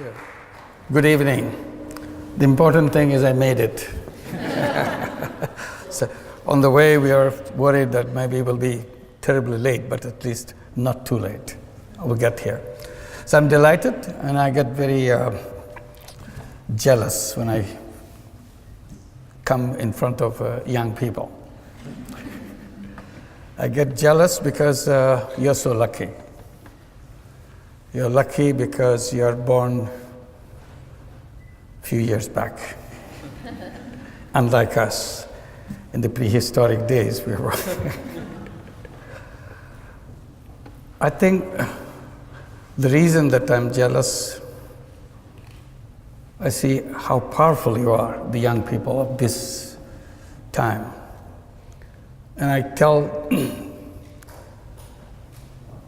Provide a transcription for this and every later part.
you. Good evening. The important thing is I made it. So on the way, we are worried that maybe we'll be terribly late, but at least not too late. We'll get here. So I'm delighted, and I get very jealous when I come in front of young people. I get jealous because you're so lucky. You're lucky because you're born a few years back. Unlike us, in the prehistoric days, we were. I think the reason that I'm jealous, I see how powerful you are, the young people of this time. And I tell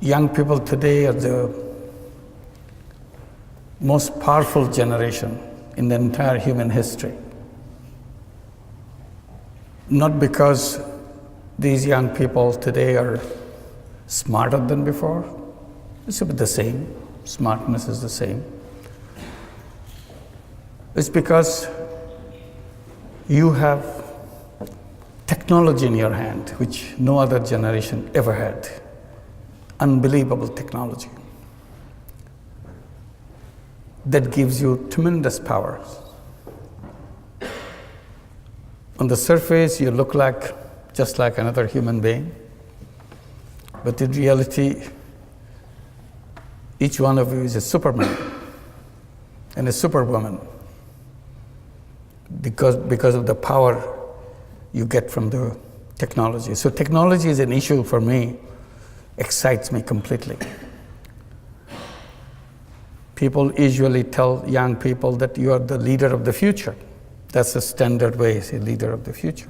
young people today are the most powerful generation in the entire human history. Not because these young people today are smarter than before. It's about the same. Smartness is the same. It's because you have technology in your hand, which no other generation ever had. Unbelievable technology. That gives you tremendous power. On the surface, you look just like another human being. But in reality, each one of you is a Superman and a Superwoman because of the power you get from the technology. So technology is an issue for me, excites me completely. People usually tell young people that you are the leader of the future. That's the standard way, say, leader of the future.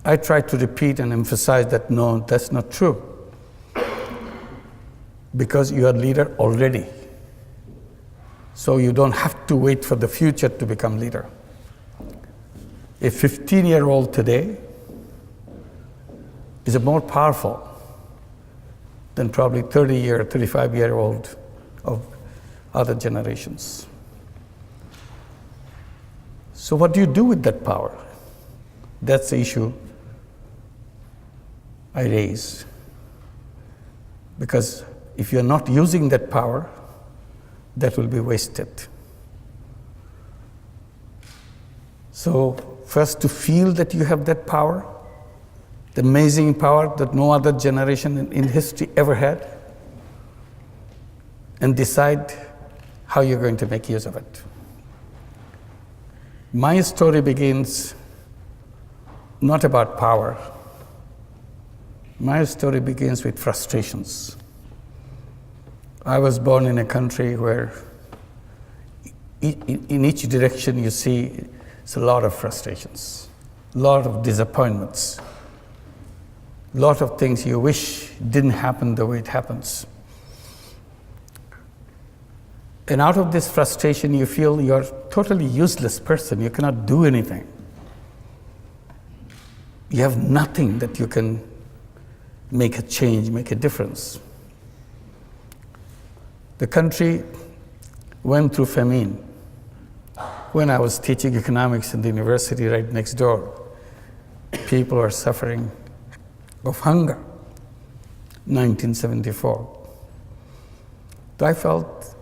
I try to repeat and emphasize that no, that's not true. Because you are leader already. So you don't have to wait for the future to become leader. A 15-year-old today is more powerful than probably 35-year-old of other generations. So what do you do with that power? That's the issue I raise. Because if you're not using that power, that will be wasted. So first, to feel that you have that power, the amazing power that no other generation in history ever had, and decide how you're going to make use of it. My story begins not about power. My story begins with frustrations. I was born in a country where in each direction you see it's a lot of frustrations, a lot of disappointments, a lot of things you wish didn't happen the way it happens. And out of this frustration, you feel you're a totally useless person. You cannot do anything. You have nothing that you can make a change, make a difference. The country went through famine. When I was teaching economics in the university right next door, people were suffering of hunger, 1974. So I felt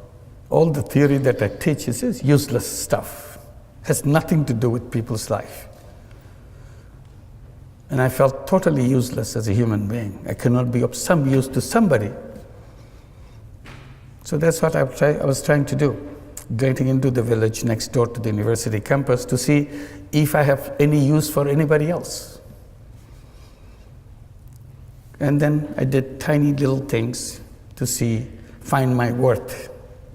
all the theory that I teach is useless stuff, has nothing to do with people's life. And I felt totally useless as a human being. I cannot be of some use to somebody. So that's what I was trying to do, getting into the village next door to the university campus to see if I have any use for anybody else. And then I did tiny little things to find my worth,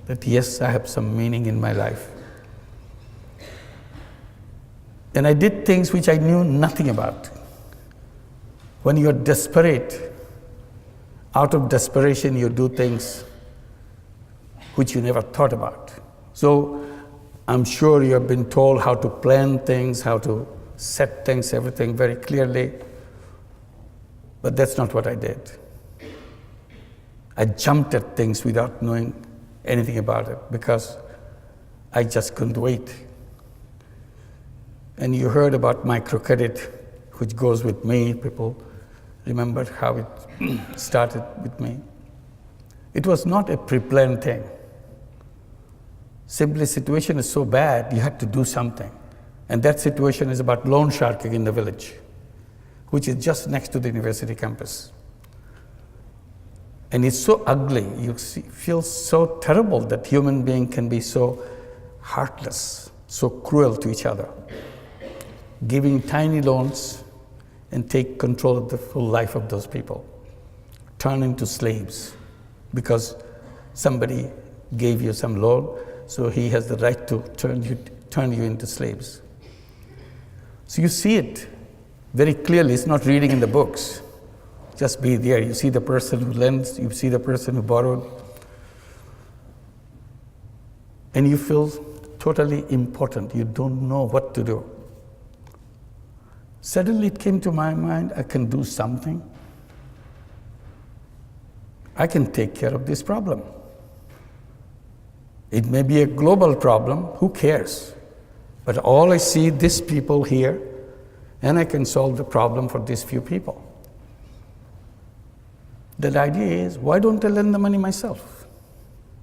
that yes, I have some meaning in my life. And I did things which I knew nothing about. When you're desperate, out of desperation, you do things which you never thought about. So I'm sure you have been told how to plan things, how to set things, everything very clearly. But that's not what I did. I jumped at things without knowing anything about it because I just couldn't wait. And you heard about microcredit, which goes with me. People remember how it started with me. It was not a pre-planned thing. Simply, situation is so bad, you had to do something. And that situation is about loan sharking in the village, which is just next to the university campus. And it's so ugly, feel so terrible that human being can be so heartless, so cruel to each other, giving tiny loans and take control of the full life of those people, turn into slaves because somebody gave you some loan, so he has the right to turn you into slaves. So you see it very clearly. It's not reading in the books. Just be there. You see the person who lends, you see the person who borrowed, and you feel totally important. You don't know what to do. Suddenly it came to my mind, I can do something. I can take care of this problem. It may be a global problem, who cares? But all I see, these people here, and I can solve the problem for these few people. The idea is, why don't I lend the money myself?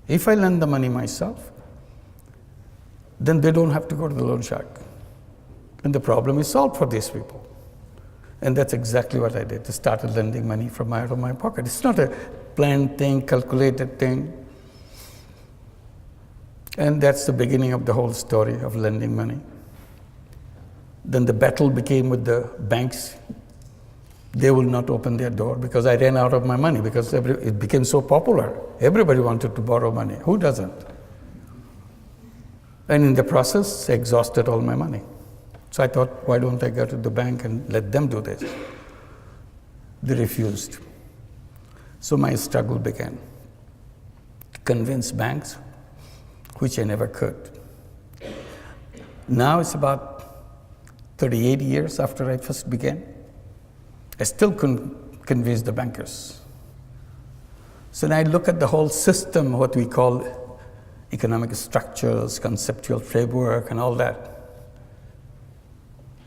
If I lend the money myself, then they don't have to go to the loan shark. And the problem is solved for these people. And that's exactly what I did. I started lending money from out of my pocket. It's not a planned thing, calculated thing. And that's the beginning of the whole story of lending money. Then the battle became with the banks. They will not open their door because I ran out of my money because it became so popular. Everybody wanted to borrow money. Who doesn't? And in the process, I exhausted all my money. So I thought, why don't I go to the bank and let them do this? They refused. So my struggle began to convince banks, which I never could. Now it's about 38 years after I first began. I still couldn't convince the bankers. So now I look at the whole system, what we call economic structures, conceptual framework, and all that.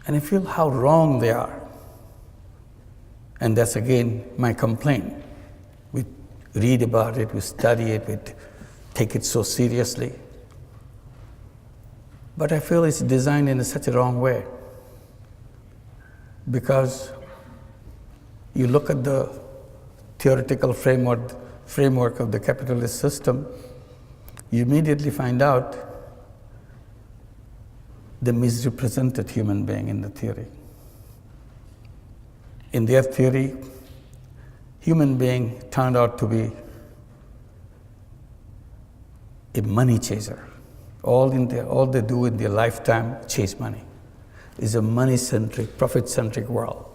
And I feel how wrong they are. And that's again my complaint. We read about it, we study it, we take it so seriously. But I feel it's designed in such a wrong way. Because you look at the theoretical framework of the capitalist system, you immediately find out the misrepresented human being in the theory. In their theory, human being turned out to be a money chaser. All they do in their lifetime, chase money. It's a money-centric, profit-centric world.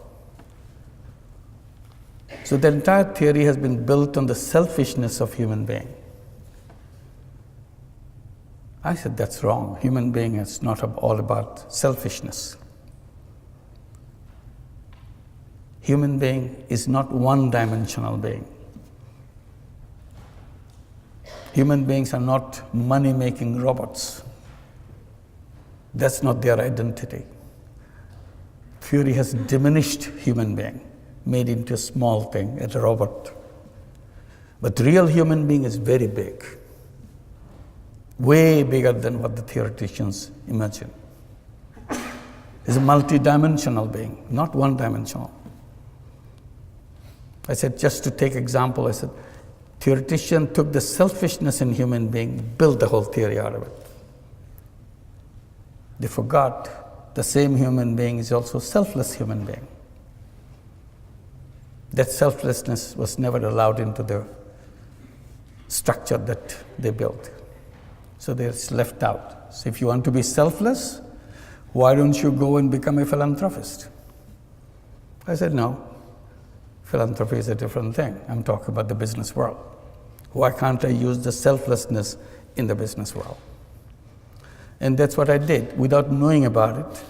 So the entire theory has been built on the selfishness of human being. I said, that's wrong. Human being is not all about selfishness. Human being is not one-dimensional being. Human beings are not money-making robots. That's not their identity. Theory has diminished human being, made into a small thing, a robot. But the real human being is very big, way bigger than what the theoreticians imagine. It's a multi-dimensional being, not one-dimensional. I said, just to take example, I said, theoretician took the selfishness in human being, built the whole theory out of it. They forgot the same human being is also a selfless human being. That selflessness was never allowed into the structure that they built. So it's left out. So if you want to be selfless, why don't you go and become a philanthropist? I said, no. Philanthropy is a different thing. I'm talking about the business world. Why can't I use the selflessness in the business world? And that's what I did without knowing about it.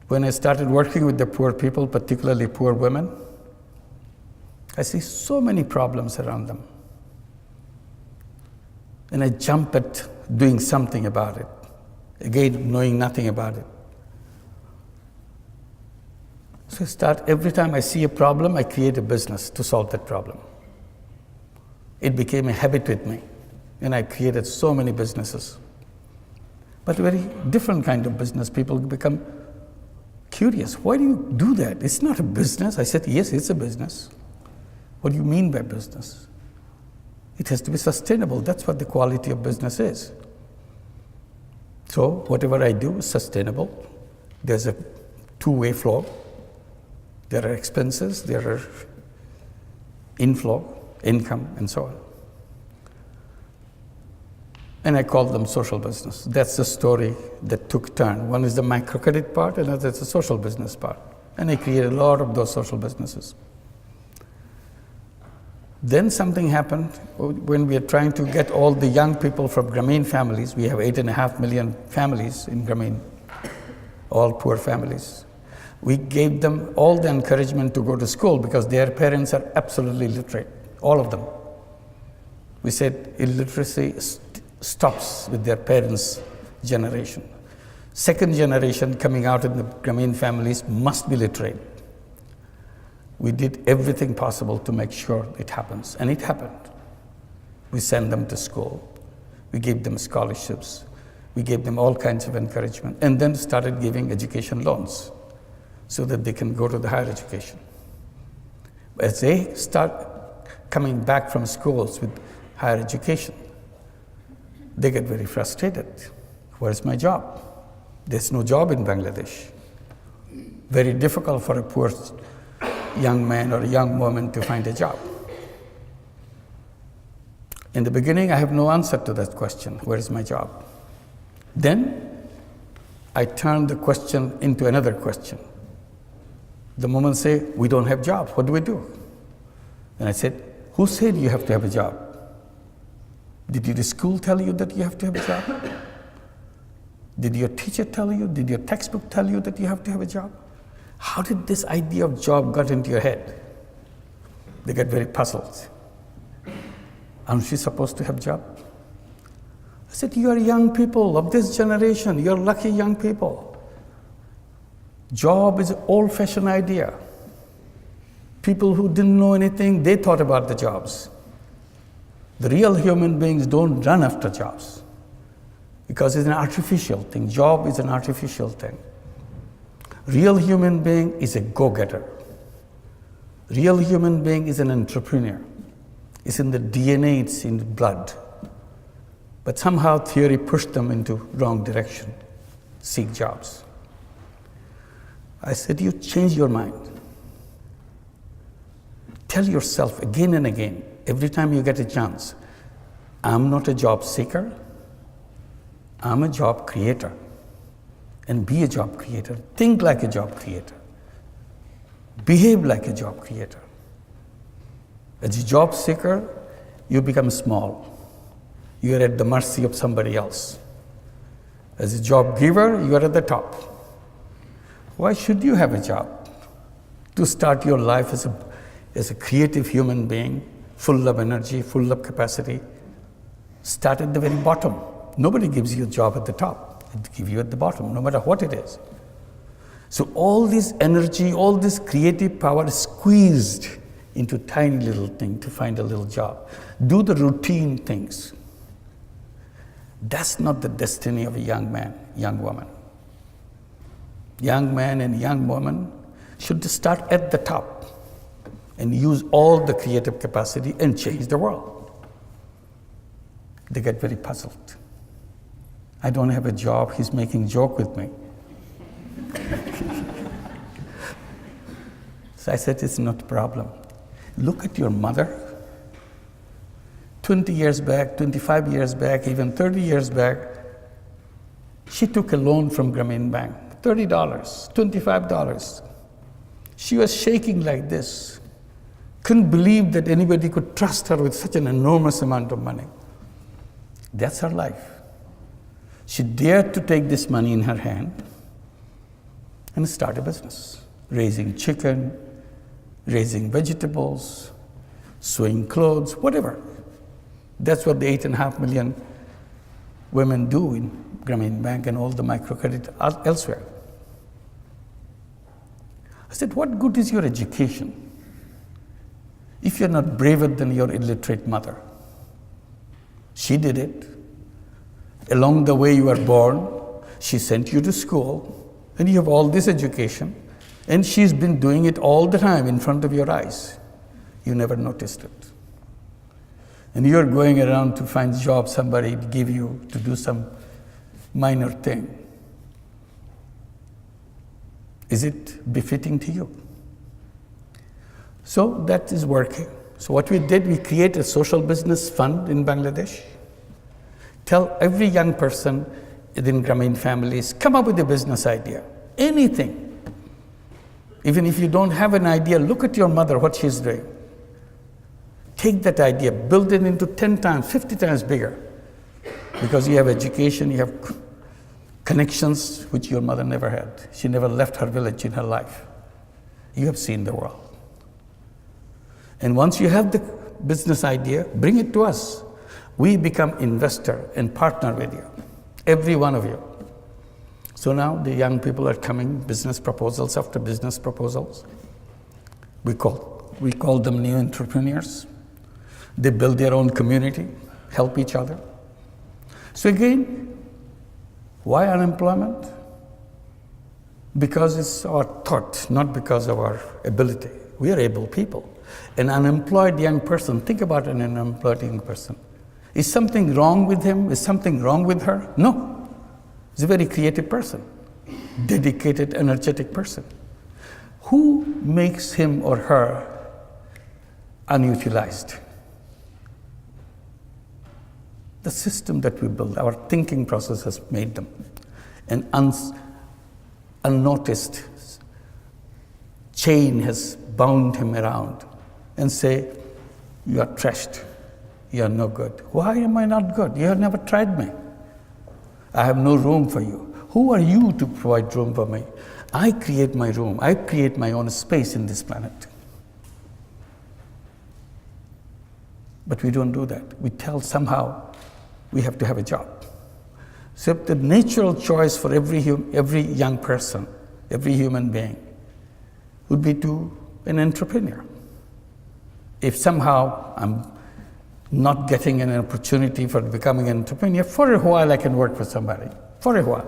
When I started working with the poor people, particularly poor women, I see so many problems around them. And I jump at doing something about it. Again, knowing nothing about it. So I start, every time I see a problem, I create a business to solve that problem. It became a habit with me. And I created so many businesses. But a very different kind of business. People become curious. Why do you do that? It's not a business. I said, yes, it's a business. What do you mean by business? It has to be sustainable. That's what the quality of business is. So whatever I do is sustainable. There's a two-way flow. There are expenses, there are inflow, income, and so on. And I call them social business. That's the story that took turn. One is the microcredit part, and another is the social business part. And I created a lot of those social businesses. Then something happened when we are trying to get all the young people from Grameen families. We have 8.5 million families in Grameen, all poor families. We gave them all the encouragement to go to school because their parents are absolutely literate, all of them. We said illiteracy stops with their parents' generation. Second generation coming out in the Grameen families must be literate. We did everything possible to make sure it happens, and it happened. We sent them to school. We gave them scholarships. We gave them all kinds of encouragement, and then started giving education loans so that they can go to the higher education. As they start coming back from schools with higher education, they get very frustrated. Where's my job? There's no job in Bangladesh. Very difficult for a poor young man or a young woman to find a job. In the beginning, I have no answer to that question, where is my job? Then I turned the question into another question. The moment say, we don't have jobs, what do we do? And I said, who said you have to have a job? Did your school tell you that you have to have a job? Did your teacher tell you? Did your textbook tell you that you have to have a job? How did this idea of job got into your head? They get very puzzled. Aren't you supposed to have a job? I said, you are young people of this generation. You're lucky young people. Job is an old-fashioned idea. People who didn't know anything, they thought about the jobs. The real human beings don't run after jobs because it's an artificial thing. Job is an artificial thing. Real human being is a go-getter. Real human being is an entrepreneur. It's in the DNA, it's in the blood. But somehow theory pushed them into wrong direction, seek jobs. I said, you change your mind. Tell yourself again and again, every time you get a chance, I'm not a job seeker, I'm a job creator. And be a job creator. Think like a job creator. Behave like a job creator. As a job seeker, you become small. You are at the mercy of somebody else. As a job giver, you are at the top. Why should you have a job? To start your life as a creative human being, full of energy, full of capacity, start at the very bottom. Nobody gives you a job at the top. It gives you at the bottom, no matter what it is. So all this energy, all this creative power is squeezed into tiny little thing to find a little job. Do the routine things. That's not the destiny of a young man, young woman. Young man and young woman should start at the top and use all the creative capacity and change the world. They get very puzzled. I don't have a job, he's making joke with me. So I said, it's not a problem. Look at your mother. 20 years back, 25 years back, even 30 years back, she took a loan from Grameen Bank, $30, $25. She was shaking like this. Couldn't believe that anybody could trust her with such an enormous amount of money. That's her life. She dared to take this money in her hand and start a business, raising chicken, raising vegetables, sewing clothes, whatever. That's what the 8.5 million women do in Grameen Bank and all the microcredit elsewhere. I said, what good is your education if you're not braver than your illiterate mother? She did it. Along the way you were born, she sent you to school, and you have all this education, and she's been doing it all the time in front of your eyes. You never noticed it. And you're going around to find job, somebody to give you to do some minor thing. Is it befitting to you? So that is working. So what we did, we created a social business fund in Bangladesh. Tell every young person within Grameen families, come up with a business idea, anything. Even if you don't have an idea, look at your mother, what she's doing. Take that idea, build it into 10 times, 50 times bigger. Because you have education, you have connections which your mother never had. She never left her village in her life. You have seen the world. And once you have the business idea, bring it to us. We become investor and partner with you, every one of you. So now the young people are coming, business proposals after business proposals. We call them new entrepreneurs. They build their own community, help each other. So again, why unemployment? Because it's our thought, not because of our ability. We are able people. An unemployed young person, think about an unemployed young person. Is something wrong with him? Is something wrong with her? No. He's a very creative person, dedicated, energetic person. Who makes him or her unutilized? The system that we build, our thinking process has made them. An unnoticed chain has bound him around and say, you are trashed, you are no good. Why am I not good? You have never tried me. I have no room for you. Who are you to provide room for me? I create my room. I create my own space in this planet. But we don't do that. We tell somehow we have to have a job. So the natural choice for every young person, every human being, would be to an entrepreneur. If somehow I'm not getting an opportunity for becoming an entrepreneur, for a while I can work for somebody, for a while.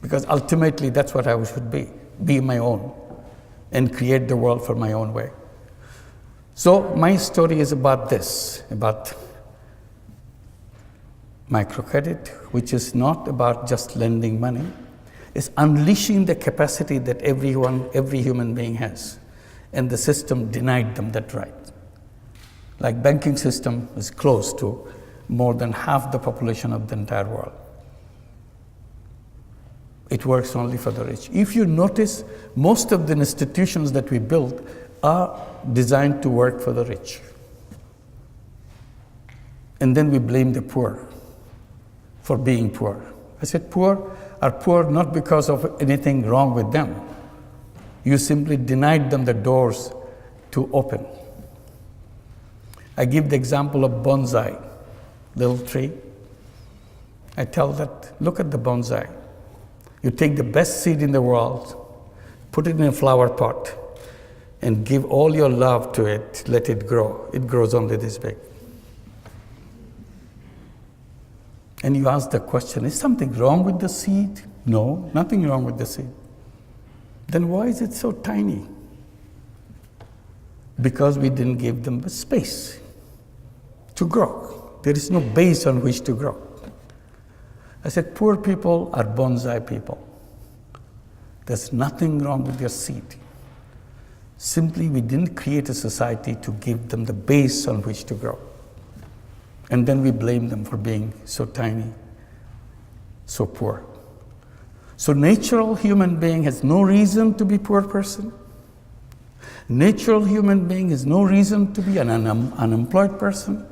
Because ultimately that's what I should be my own, and create the world for my own way. So my story is about this, about microcredit, which is not about just lending money. It's unleashing the capacity that every human being has. And the system denied them that right. Like banking system is close to more than half the population of the entire world. It works only for the rich. If you notice, most of the institutions that we build are designed to work for the rich. And then we blame the poor for being poor. I said poor are poor not because of anything wrong with them. You simply denied them the doors to open. I give the example of bonsai, little tree. I tell that, look at the bonsai. You take the best seed in the world, put it in a flower pot, and give all your love to it, let it grow. It grows only this big. And you ask the question, is something wrong with the seed? No, nothing wrong with the seed. Then why is it so tiny? Because we didn't give them the space to grow. There is no base on which to grow. I said, poor people are bonsai people. There's nothing wrong with their seed. Simply, we didn't create a society to give them the base on which to grow. And then we blame them for being so tiny, so poor. So natural human being has no reason to be poor person. Natural human being has no reason to be an unemployed person.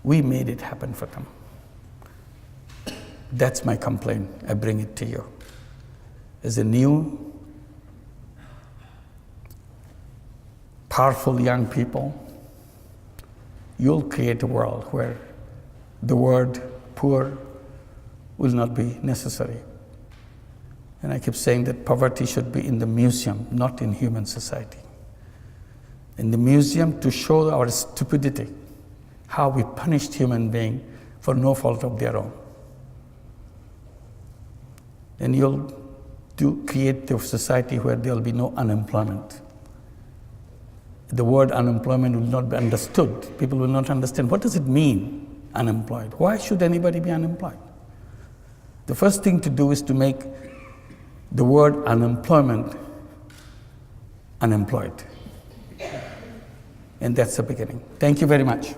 We made it happen for them. That's my complaint. I bring it to you. As a new, powerful young people, you'll create a world where the word poor will not be necessary. And I keep saying that poverty should be in the museum, not in human society. In the museum to show our stupidity, how we punished human beings for no fault of their own. And you'll create a society where there will be no unemployment. The word unemployment will not be understood. People will not understand, what does it mean, unemployed? Why should anybody be unemployed? The first thing to do is to make the word unemployment unemployed. And that's the beginning. Thank you very much.